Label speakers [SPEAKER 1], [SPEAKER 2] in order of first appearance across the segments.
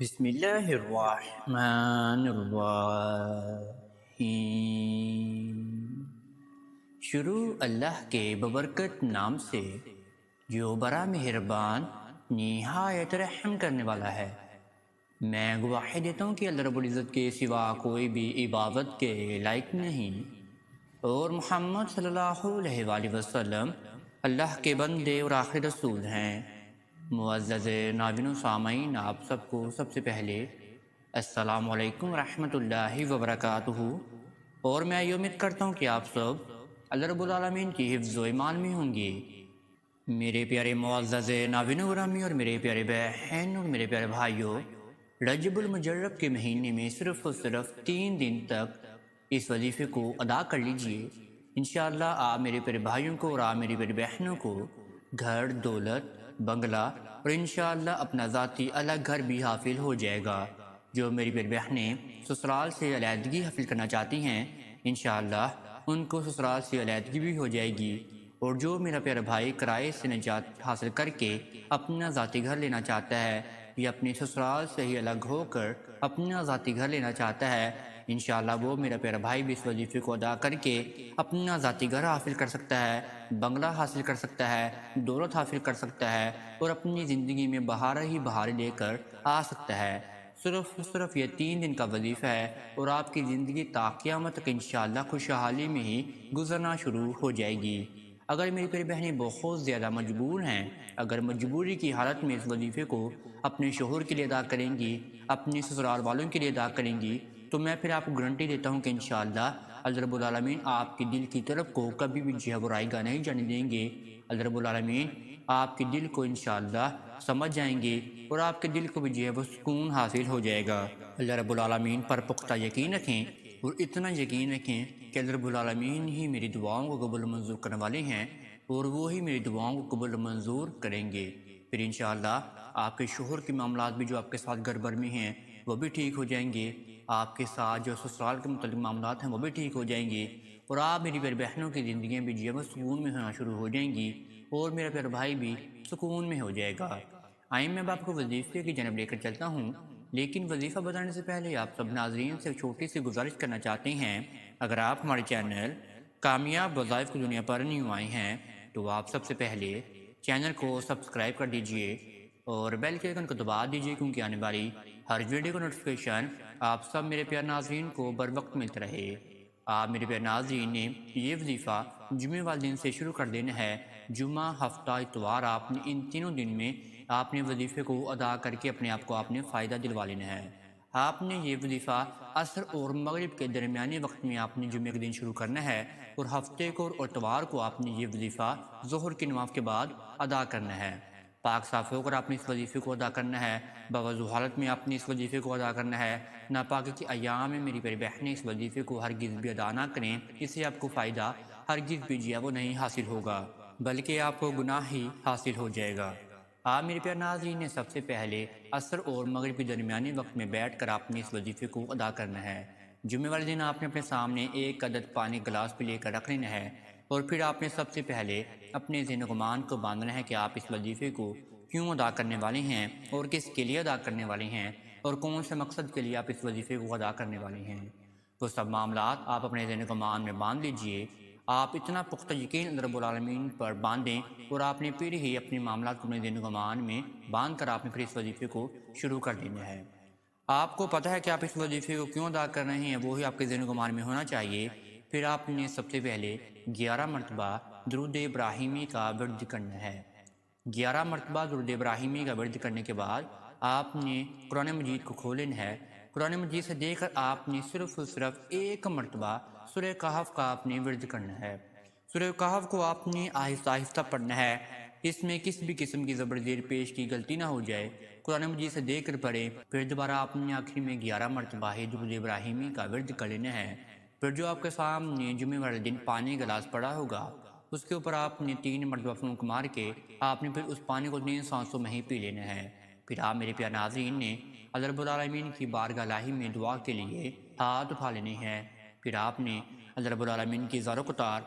[SPEAKER 1] بسم اللہ الرحمن الرحیم۔ شروع اللہ کے ببرکت نام سے جو بڑا مہربان نہایت رحم کرنے والا ہے۔ میں گواہی دیتا ہوں کہ اللہ رب العزت کے سوا کوئی بھی عبادت کے لائق نہیں، اور محمد صلی اللہ علیہ وآلہ وسلم اللہ کے بندے اور آخری رسول ہیں۔ معزز ناظرین و سامعین، آپ سب کو سب سے پہلے السلام علیکم ورحمۃ اللہ وبرکاتہ، اور میں یہ امید کرتا ہوں کہ آپ سب اللہ رب العالمین کی حفظ و ایمان میں ہوں گے۔ میرے پیارے معزز ناظرین گرامی اور میرے پیارے بہن اور میرے پیارے بھائیوں، رجب المجرب کے مہینے میں صرف اور صرف 3 دن تک اس وظیفے کو ادا کر لیجئے۔ انشاءاللہ آپ میرے پیارے بھائیوں کو اور آپ میری پیاری بہنوں کو گھر، دولت، بنگلہ اور انشاءاللہ اپنا ذاتی الگ گھر بھی حاصل ہو جائے گا۔ جو میری پیاری بہنیں سسرال سے علیحدگی حاصل کرنا چاہتی ہیں، انشاءاللہ ان کو سسرال سے علیحدگی بھی ہو جائے گی، اور جو میرا پیارا بھائی کرائے سے نجات حاصل کر کے اپنا ذاتی گھر لینا چاہتا ہے یا اپنے سسرال سے ہی الگ ہو کر اپنا ذاتی گھر لینا چاہتا ہے، انشاءاللہ وہ میرا پیارا بھائی بھی اس وظیفے کو ادا کر کے اپنا ذاتی گھر حاصل کر سکتا ہے، بنگلہ حاصل کر سکتا ہے، دولت حاصل کر سکتا ہے، اور اپنی زندگی میں بہار ہی بہار لے کر آ سکتا ہے۔ صرف یہ 3 دن کا وظیفہ ہے، اور آپ کی زندگی تا قیامت تک انشاءاللہ خوشحالی میں ہی گزرنا شروع ہو جائے گی۔ اگر میری پیاری بہنیں بہت زیادہ مجبور ہیں، اگر مجبوری کی حالت میں اس وظیفے کو اپنے شوہر کے لیے ادا کریں گی، اپنے سسرال والوں کے لیے ادا کریں گی، تو میں پھر آپ کو گارنٹی دیتا ہوں کہ انشاءاللہ اللہ رب العالمین آپ کے دل کی طرف کو کبھی بھی برائے گا نہیں جانے دیں گے۔ اللہ رب العالمین آپ کے دل کو انشاءاللہ سمجھ جائیں گے، اور آپ کے دل کو بھی وہ سکون حاصل ہو جائے گا۔ اللہ رب العالمین پر پختہ یقین رکھیں، اور اتنا یقین رکھیں کہ اللہ رب العالمین ہی میری دعاؤں کو قبول منظور کرنے والے ہیں، اور وہی میری دعاؤں کو قبول منظور کریں گے۔ پھر انشاءاللہ آپ کے شوہر کے معاملات بھی جو آپ کے ساتھ گھر بھر میں ہیں وہ بھی ٹھیک ہو جائیں گے، آپ کے ساتھ جو سسرال کے متعلق معاملات ہیں وہ بھی ٹھیک ہو جائیں گے، اور آپ میری پیاری بہنوں کی زندگیاں بھی وہ سکون میں ہونا شروع ہو جائیں گی، اور میرا پیارا بھائی بھی سکون میں ہو جائے گا۔ آئیں میں آپ کو وظیفے کی جانب لے کر چلتا ہوں، لیکن وظیفہ بتانے سے پہلے آپ سب ناظرین سے ایک چھوٹی سی گزارش کرنا چاہتے ہیں۔ اگر آپ ہمارے چینل کامیاب وظائف کی دنیا پر نیو آئے ہیں تو آپ سب سے پہلے چینل کو سبسکرائب کر دیجئے اور بیل کے آئیکن کو دبا دیجئے، کیونکہ آنے والی ہر ویڈیو کا نوٹیفیکیشن آپ سب میرے پیارے ناظرین کو بر وقت ملتا رہے۔ آپ میرے پیارے ناظرین نے یہ وظیفہ جمعے والے دن سے شروع کر دینا ہے۔ جمعہ، ہفتہ، اتوار، آپ نے ان تینوں دن میں آپ نے وظیفے کو ادا کر کے اپنے آپ کو آپ نے فائدہ دلوا لینا ہے۔ آپ نے یہ وظیفہ عصر اور مغرب کے درمیانی وقت میں آپ نے جمعے کے دن شروع کرنا ہے، اور ہفتے کو اور اتوار کو آپ نے یہ وظیفہ ظہر کی نماز کے بعد ادا کرنا ہے۔ پاک صاف ہو کر آپ نے اس وظیفے کو ادا کرنا ہے، باوضو حالت میں آپ نے اس وظیفے کو ادا کرنا ہے۔ ناپاکی کے ایام میں میری پیاری بہنیں اس وظیفے کو ہرگز بھی ادا نہ کریں، اس سے آپ کو فائدہ ہرگز بھی وہ نہیں حاصل ہوگا، بلکہ آپ کو گناہ ہی حاصل ہو جائے گا۔ آپ میرے پیارے ناظرین نے سب سے پہلے عصر اور مغرب کے درمیانی وقت میں بیٹھ کر آپ نے اس وظیفے کو ادا کرنا ہے۔ جمعے والے دن آپ نے اپنے سامنے ایک عدد پانی گلاس پہ لے کر رکھ لینا ہے، اور پھر آپ نے سب سے پہلے اپنے ذہن و گمان کو باندھنا ہے کہ آپ اس وظیفے کو کیوں ادا کرنے والے ہیں، اور کس کے لیے ادا کرنے والے ہیں، اور کون سے مقصد کے لیے آپ اس وظیفے کو ادا کرنے والے ہیں۔ وہ سب معاملات آپ اپنے ذہن و گمان میں باندھ لیجئے۔ آپ اتنا پختہ یقین اللہ رب العالمین پر باندھیں، اور آپ نے پھر ہی اپنے معاملات کو اپنے ذہن و گمان میں باندھ کر آپ نے پھر اس وظیفے کو شروع کر دینا ہے۔ آپ کو پتہ ہے کہ آپ اس وظیفے کو کیوں ادا کر رہے ہیں، وہی آپ کے ذہن و گمان میں ہونا چاہیے۔ پھر آپ نے سب سے پہلے 11 مرتبہ درود ابراہیمی کا ورد کرنا ہے۔ 11 مرتبہ درود ابراہیمی کا ورد کرنے کے بعد آپ نے قرآن مجید کو کھولنا ہے۔ قرآن مجید سے دیکھ کر آپ نے صرف ایک مرتبہ سورہ کہف کا آپ نے ورد کرنا ہے۔ سورہ کہف کو آپ نے آہستہ آہستہ پڑھنا ہے، اس میں کسی بھی قسم کی زبر زیر پیش کی غلطی نہ ہو جائے۔ قرآن مجید سے دیکھ کر پڑھیں، پھر دوبارہ آپ نے آخر میں 11 مرتبہ ہی درود ابراہیمی کا ورد کر لینا ہے۔ پھر جو آپ کے سامنے جمعے والے دن پانی گلاس پڑا ہوگا، اس کے اوپر آپ نے 3 مرتبہ پھونک مار کے آپ نے پھر اس پانی کو 3 سانسوں میں ہی پی لینا ہے۔ پھر آپ میرے پیارے ناظرین نے اللہ رب العالمین کی بارگاہ الہی میں دعا کے لیے ہاتھ اٹھا لینے ہیں۔ پھر آپ نے اللہ رب العالمین کی زار و قطار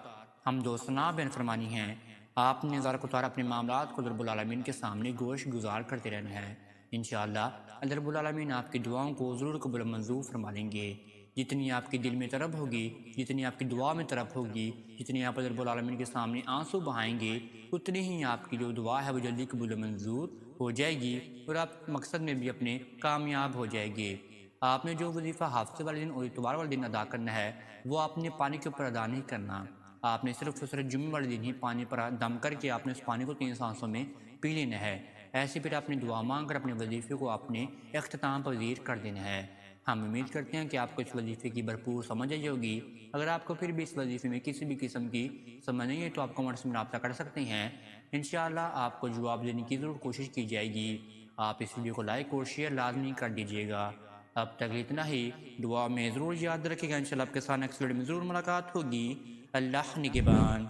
[SPEAKER 1] حمد و ثنا بیان فرمانی ہے۔ آپ نے زار و قطار اپنے معاملات کو اللہ رب العالمین کے سامنے گوش گزار کرتے رہنا ہے۔ انشاءاللہ اللہ رب العالمین آپ کی دعاؤں کو ضرور قبول و منظور فرما لیں گے۔ جتنی آپ کے دل میں طلب ہوگی، جتنی آپ کی دعا میں طلب ہوگی، جتنی آپ اللہ رب العالمین کے سامنے آنسو بہائیں گے، اتنی ہی آپ کی جو دعا ہے وہ جلدی قبول و منظور ہو جائے گی اور آپ مقصد میں بھی اپنے کامیاب ہو جائے گے۔ آپ نے جو وظیفہ ہفتے والے دن اور اتوار والے دن ادا کرنا ہے وہ آپ نے پانی کے اوپر ادا نہیں کرنا۔ آپ نے صرف اور صرف جمعے والے دن ہی پانی پر دم کر کے آپ نے اس پانی کو 3 سانسوں میں پی لینا ہے۔ ایسے پھر اپنی دعا مانگ کر اپنے وظیفے کو اپنے اختتام پذیر کر دینا ہے۔ ہم امید کرتے ہیں کہ آپ کو اس وظیفے کی بھرپور سمجھ آئی ہوگی۔ اگر آپ کو پھر بھی اس وظیفے میں کسی بھی قسم کی سمجھ نہیں ہے تو آپ کمنٹس میں رابطہ کر سکتے ہیں، انشاءاللہ آپ کو جواب دینے کی ضرور کوشش کی جائے گی۔ آپ اس ویڈیو کو لائک اور شیئر لازمی کر دیجیے گا۔ اب تک اتنا ہی، دعا میں ضرور یاد رکھے گا، انشاءاللہ آپ کے ساتھ نیکسٹ ویڈیو میں ضرور ملاقات ہوگی۔ اللہ نگہبان۔